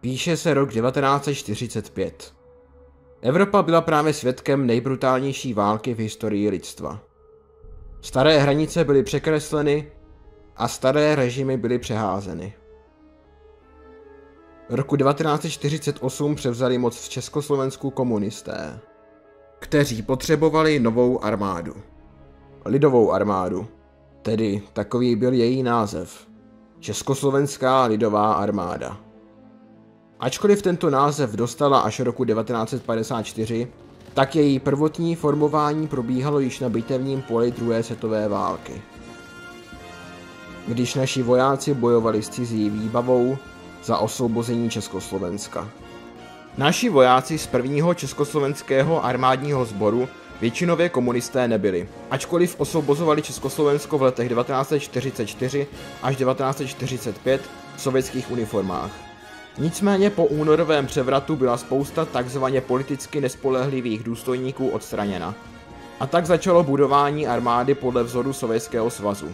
Píše se rok 1945. Evropa byla právě svědkem nejbrutálnější války v historii lidstva. Staré hranice byly překresleny a staré režimy byly přeházeny. Roku 1948 převzali moc v Československu komunisté, kteří potřebovali novou armádu. Lidovou armádu, tedy takový byl její název. Československá lidová armáda. Ačkoliv tento název dostala až roku 1954, tak její prvotní formování probíhalo již na bitevním poli druhé světové války. Když naši vojáci bojovali s cizí výbavou za osvobození Československa. Naši vojáci z prvního československého armádního sboru většinově komunisté nebyli, ačkoliv osvobozovali Československo v letech 1944 až 1945 v sovětských uniformách. Nicméně po únorovém převratu byla spousta takzvaně politicky nespolehlivých důstojníků odstraněna. A tak začalo budování armády podle vzoru Sovětského svazu.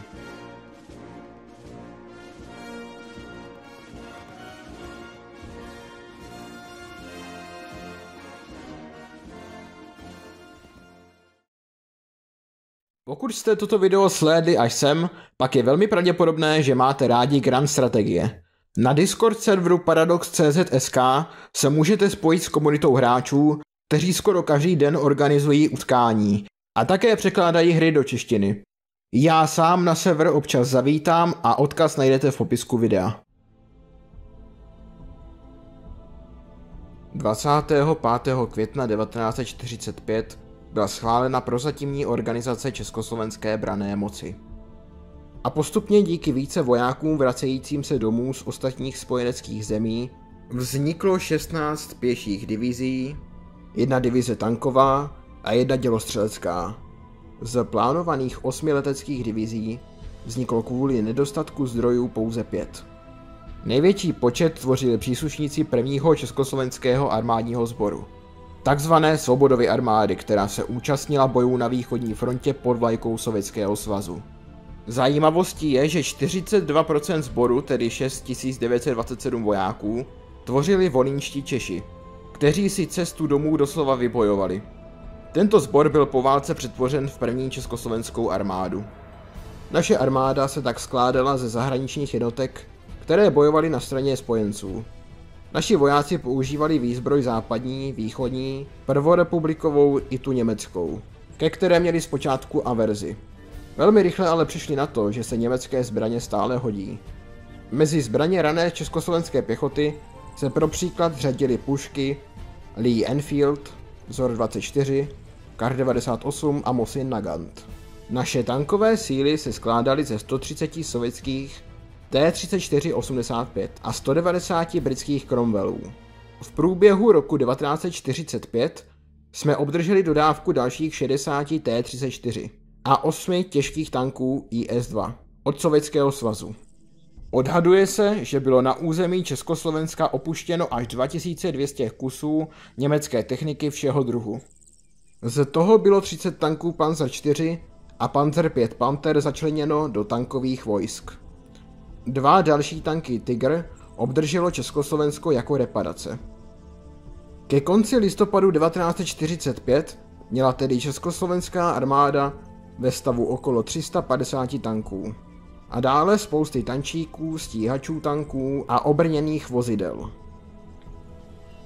Pokud jste toto video slédli až sem, pak je velmi pravděpodobné, že máte rádi Grand strategie. Na Discord serveru Paradox.cz.sk se můžete spojit s komunitou hráčů, kteří skoro každý den organizují utkání a také překládají hry do češtiny. Já sám na server občas zavítám a odkaz najdete v popisku videa. 25. května 1945 byla schválena prozatímní organizace Československé branné moci. A postupně díky více vojákům vracejícím se domů z ostatních spojeneckých zemí vzniklo 16 pěších divizí, 1 divize tanková a 1 dělostřelecká. Z plánovaných 8 leteckých divizí vzniklo kvůli nedostatku zdrojů pouze 5. Největší počet tvořili příslušníci 1. československého armádního sboru, takzvané Svobodovy armády, která se účastnila bojů na východní frontě pod vlajkou Sovětského svazu. Zajímavostí je, že 42% sboru, tedy 6927 vojáků, tvořili volynští Češi, kteří si cestu domů doslova vybojovali. Tento sbor byl po válce přetvořen v první československou armádu. Naše armáda se tak skládala ze zahraničních jednotek, které bojovaly na straně spojenců. Naši vojáci používali výzbroj západní, východní, prvorepublikovou i tu německou, ke které měli zpočátku averzi. Velmi rychle ale přišli na to, že se německé zbraně stále hodí. Mezi zbraně rané československé pěchoty se pro příklad řadily pušky Lee Enfield, Vzor 24, Kar 98 a Mosin Nagant. Naše tankové síly se skládaly ze 130 sovětských T-34-85 a 190 britských Cromwellů. V průběhu roku 1945 jsme obdrželi dodávku dalších 60 T-34 a 8 těžkých tanků IS-2 od Sovětského svazu. Odhaduje se, že bylo na území Československa opuštěno až 2200 kusů německé techniky všeho druhu. Z toho bylo 30 tanků Panzer IV a Panzer V Panther začleněno do tankových vojsk. 2 další tanky Tiger obdrželo Československo jako reparace. Ke konci listopadu 1945 měla tedy československá armáda ve stavu okolo 350 tanků a dále spousty tančíků, stíhačů tanků a obrněných vozidel.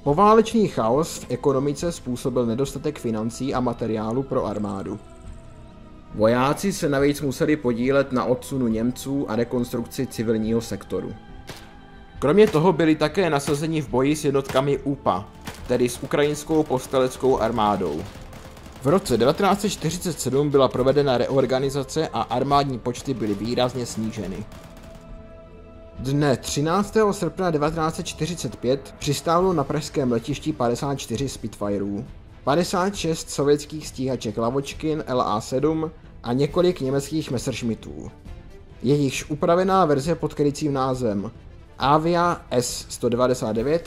Poválečný chaos v ekonomice způsobil nedostatek financí a materiálu pro armádu. Vojáci se navíc museli podílet na odsunu Němců a rekonstrukci civilního sektoru. Kromě toho byli také nasazeni v boji s jednotkami UPA, tedy s ukrajinskou povstaleckou armádou. V roce 1947 byla provedena reorganizace a armádní počty byly výrazně sníženy. Dne 13. srpna 1945 přistálo na pražském letišti 54 Spitfireů, 56 sovětských stíhaček Lavočkin LA-7 a několik německých Messerschmittů. Jejichž upravená verze pod krycím názvem Avia S-199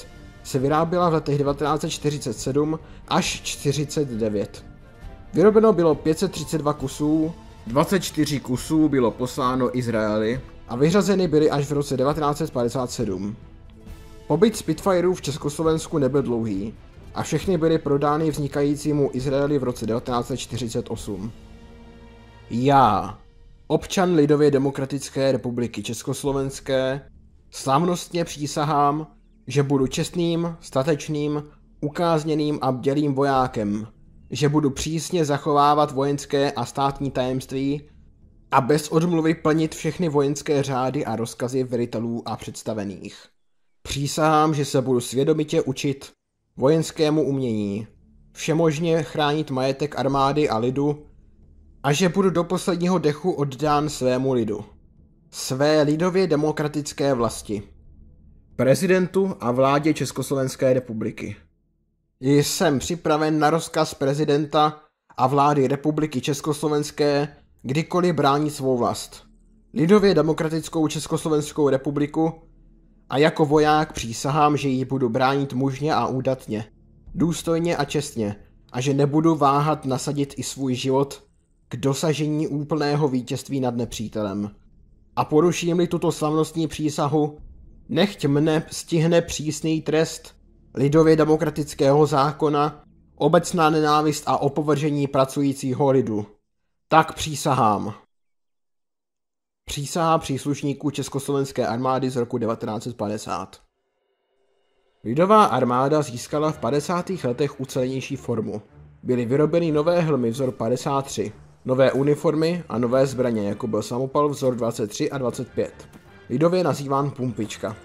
se vyráběla v letech 1947 až 1949. Vyrobeno bylo 532 kusů, 24 kusů bylo posláno Izraeli a vyřazeny byly až v roce 1957. Pobyt Spitfireů v Československu nebyl dlouhý a všechny byly prodány vznikajícímu Izraeli v roce 1948. Já, občan Lidově demokratické republiky Československé, slavnostně přísahám, že budu čestným, statečným, ukázněným a bdělým vojákem, že budu přísně zachovávat vojenské a státní tajemství a bez odmluvy plnit všechny vojenské řády a rozkazy velitelů a představených. Přísahám, že se budu svědomitě učit vojenskému umění, všemožně chránit majetek armády a lidu a že budu do posledního dechu oddán svému lidu, své lidově demokratické vlasti, prezidentu a vládě Československé republiky. Jsem připraven na rozkaz prezidenta a vlády Republiky Československé kdykoliv bránit svou vlast, lidově demokratickou Československou republiku, a jako voják přísahám, že ji budu bránit mužně a údatně, důstojně a čestně a že nebudu váhat nasadit i svůj život k dosažení úplného vítězství nad nepřítelem. A poruším-li tuto slavnostní přísahu, nechť mne stihne přísný trest lidově demokratického zákona, obecná nenávist a opovržení pracujícího lidu. Tak přísahám. Přísaha příslušníků Československé armády z roku 1950. Lidová armáda získala v 50. letech ucelenější formu. Byly vyrobeny nové helmy vzor 53, nové uniformy a nové zbraně, jako byl samopal vzor 23 a 25. Lidově nazýván Pumpička,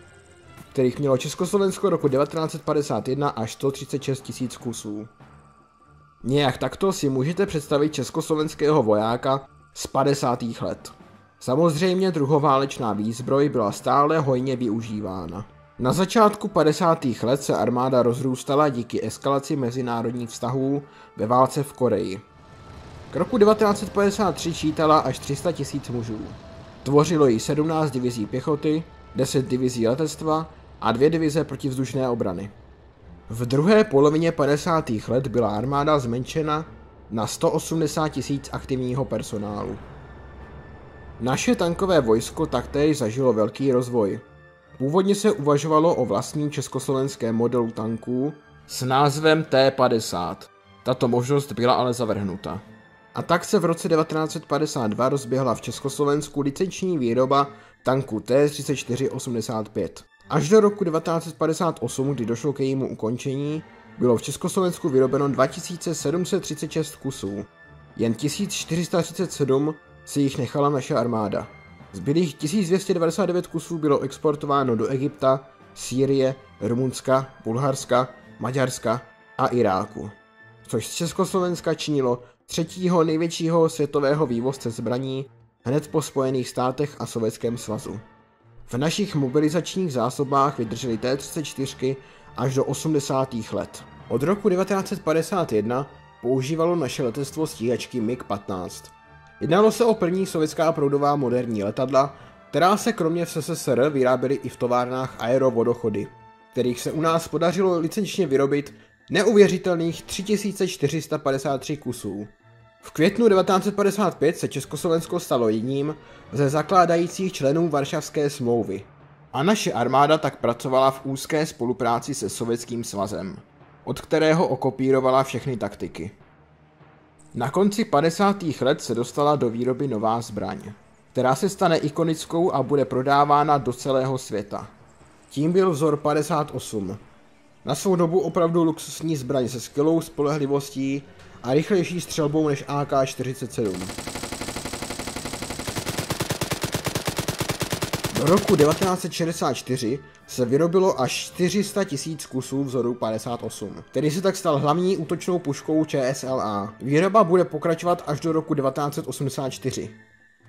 kterých mělo Československo roku 1951 až 136 000 kusů. Nějak takto si můžete představit československého vojáka z 50. let. Samozřejmě druhoválečná výzbroj byla stále hojně využívána. Na začátku 50. let se armáda rozrůstala díky eskalaci mezinárodních vztahů ve válce v Koreji. K roku 1953 čítala až 300 000 mužů. Tvořilo jí 17 divizí pěchoty, 10 divizí letectva a 2 divize protivzdušné obrany. V druhé polovině 50. let byla armáda zmenšena na 180 000 aktivního personálu. Naše tankové vojsko taktéž zažilo velký rozvoj. Původně se uvažovalo o vlastním československém modelu tanků s názvem T-50. Tato možnost byla ale zavrhnuta. A tak se v roce 1952 rozběhla v Československu licenční výroba tanku T-3485. Až do roku 1958, kdy došlo k jejímu ukončení, bylo v Československu vyrobeno 2736 kusů. Jen 1437 si jich nechala naše armáda. Zbylých 1299 kusů bylo exportováno do Egypta, Sýrie, Rumunska, Bulharska, Maďarska a Iráku, což z Československa činilo třetího největšího světového vývozce zbraní hned po Spojených státech a Sovětském svazu. V našich mobilizačních zásobách vydržely T-34 až do 80. let. Od roku 1951 používalo naše letectvo stíhačky MiG-15. Jednalo se o první sovětská proudová moderní letadla, která se kromě v SSSR vyráběly i v továrnách Aerovodochody, kterých se u nás podařilo licenčně vyrobit neuvěřitelných 3453 kusů. V květnu 1955 se Československo stalo jedním ze zakládajících členů Varšavské smlouvy a naše armáda tak pracovala v úzké spolupráci se Sovětským svazem, od kterého okopírovala všechny taktiky. Na konci 50. let se dostala do výroby nová zbraň, která se stane ikonickou a bude prodávána do celého světa. Tím byl vzor 58. Na svou dobu opravdu luxusní zbraň se skvělou spolehlivostí a rychlejší střelbou než AK-47. Do roku 1964 se vyrobilo až 400 000 kusů vzoru 58, který se tak stal hlavní útočnou puškou ČSLA. Výroba bude pokračovat až do roku 1984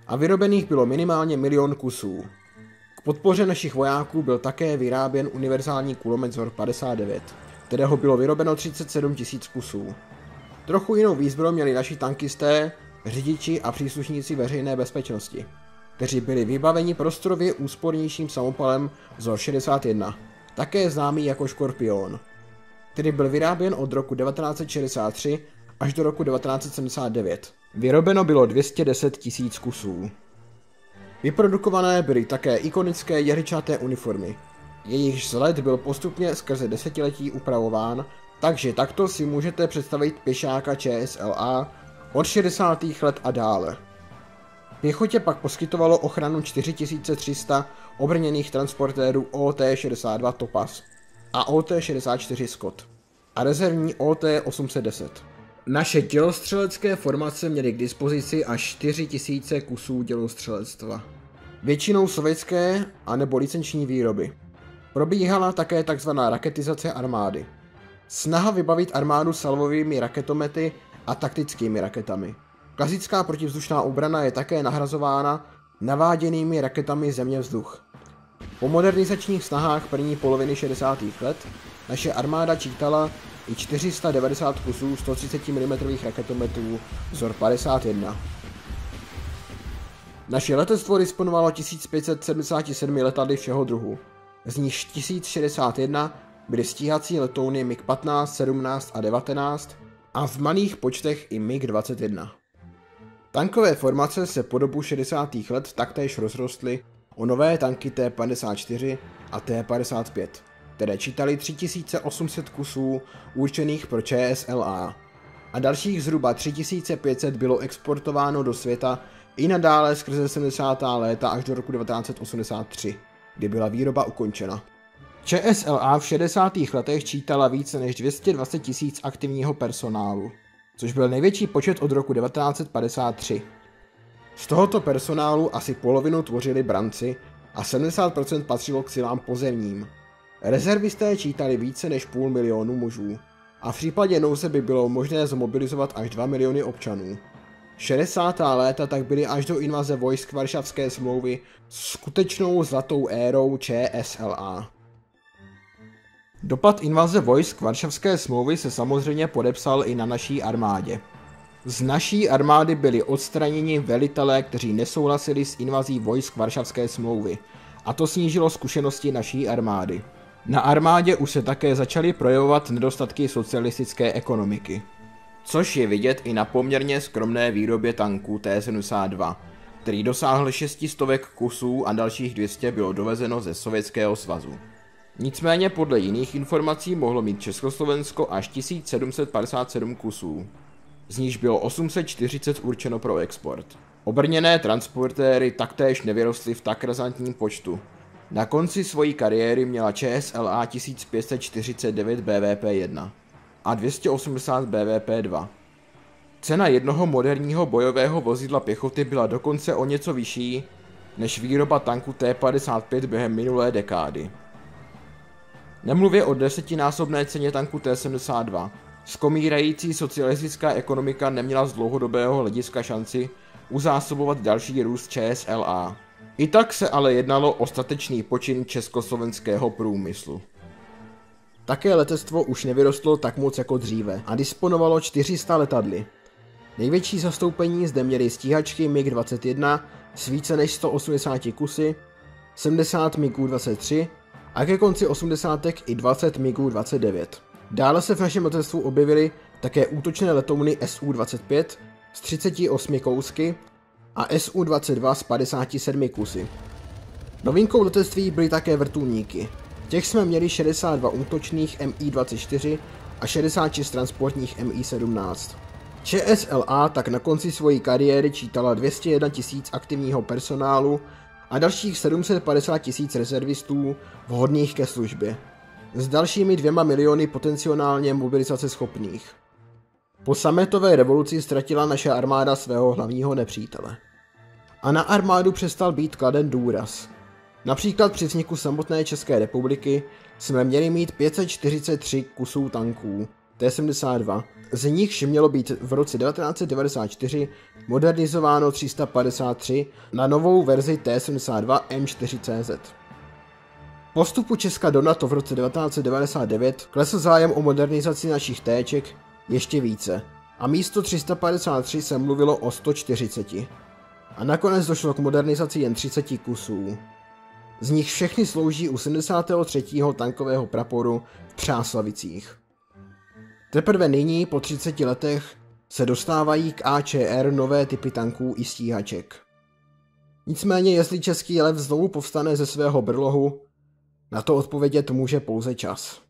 a vyrobených bylo minimálně 1 000 000 kusů. K podpoře našich vojáků byl také vyráběn univerzální kulomet vzor 59, kterého bylo vyrobeno 37 000 kusů. Trochu jinou výzbroj měli naši tankisté, řidiči a příslušníci veřejné bezpečnosti, kteří byli vybaveni prostorově úspornějším samopalem vzor 61, také známý jako Škorpion, který byl vyráběn od roku 1963 až do roku 1979. Vyrobeno bylo 210 000 kusů. Vyprodukované byly také ikonické jehličnaté uniformy, Jejichž vzhled byl postupně skrze desetiletí upravován, takže takto si můžete představit pěšáka ČSLA od 60. let a dále. Pěchotě pak poskytovalo ochranu 4300 obrněných transportérů OT-62 Topaz a OT-64 Scott a rezervní OT-810. Naše dělostřelecké formace měly k dispozici až 4000 kusů dělostřelectva. Většinou sovětské anebo licenční výroby. Probíhala také tzv. Raketizace armády. Snaha vybavit armádu salvovými raketomety a taktickými raketami. Klasická protivzdušná obrana je také nahrazována naváděnými raketami země-vzduch. Po modernizačních snahách první poloviny 60. let naše armáda čítala i 490 kusů 130 mm raketometů vzor 51. Naše letectvo disponovalo 1577 letadly všeho druhu, z nich 1061 byly stíhací letouny MiG-15, 17 a 19 a v malých počtech i MiG-21. Tankové formace se po dobu 60. let taktéž rozrostly o nové tanky T-54 a T-55, které čítaly 3800 kusů určených pro ČSLA a dalších zhruba 3500 bylo exportováno do světa i nadále skrze 70. léta až do roku 1983, kdy byla výroba ukončena. ČSLA v 60. letech čítala více než 220 000 aktivního personálu, což byl největší počet od roku 1953. Z tohoto personálu asi polovinu tvořili branci a 70% patřilo k silám pozemním. Rezervisté čítali více než 500 000 mužů a v případě nouze by bylo možné zmobilizovat až 2 miliony občanů. 60. léta tak byly až do invaze vojsk Varšavské smlouvy skutečnou zlatou érou ČSLA. Dopad invaze vojsk Varšavské smlouvy se samozřejmě podepsal i na naší armádě. Z naší armády byli odstraněni velitelé, kteří nesouhlasili s invazí vojsk Varšavské smlouvy, a to snížilo zkušenosti naší armády. Na armádě už se také začaly projevovat nedostatky socialistické ekonomiky, což je vidět i na poměrně skromné výrobě tanků T-72, který dosáhl 600 kusů a dalších 200 bylo dovezeno ze Sovětského svazu. Nicméně podle jiných informací mohlo mít Československo až 1757 kusů, z níž bylo 840 určeno pro export. Obrněné transportéry taktéž nevyrostly v tak razantním počtu. Na konci své kariéry měla ČSLA 1549 BVP-1 a 280 BVP-2. Cena jednoho moderního bojového vozidla pěchoty byla dokonce o něco vyšší než výroba tanku T-55 během minulé dekády. Nemluvě o 10násobné ceně tanku T-72, skomírající socialistická ekonomika neměla z dlouhodobého hlediska šanci uzásobovat další růst ČSLA. I tak se ale jednalo o statečný počin československého průmyslu. Také letectvo už nevyrostlo tak moc jako dříve a disponovalo 400 letadly. Největší zastoupení zde měly stíhačky MiG-21 s více než 180 kusy, 70 MiG-23 a ke konci 80. i 20 MiG-29. Dále se v našem letectvu objevily také útočné letouny Su-25 s 38 kousky a Su-22 s 57 kusy. Novinkou letectví byly také vrtulníky. Těch jsme měli 62 útočných Mi-24 a 66 transportních Mi-17. ČSLA tak na konci své kariéry čítala 201 000 aktivního personálu a dalších 750 000 rezervistů vhodných ke službě, s dalšími 2 miliony potenciálně mobilizace schopných. Po sametové revoluci ztratila naše armáda svého hlavního nepřítele. A na armádu přestal být kladen důraz. Například při vzniku samotné České republiky jsme měli mít 543 kusů tanků T-72, z nichž mělo být v roce 1994 modernizováno 353 na novou verzi T-72 M4CZ. Po vstupu Česka do NATO v roce 1999 klesl zájem o modernizaci našich téček ještě více a místo 353 se mluvilo o 140. A nakonec došlo k modernizaci jen 30 kusů. Z nich všechny slouží u 73. tankového praporu v Přáslavicích. Teprve nyní, po 30 letech, se dostávají k AČR nové typy tanků i stíhaček. Nicméně, jestli český lev znovu povstane ze svého brlohu, Na to odpovědět může pouze čas.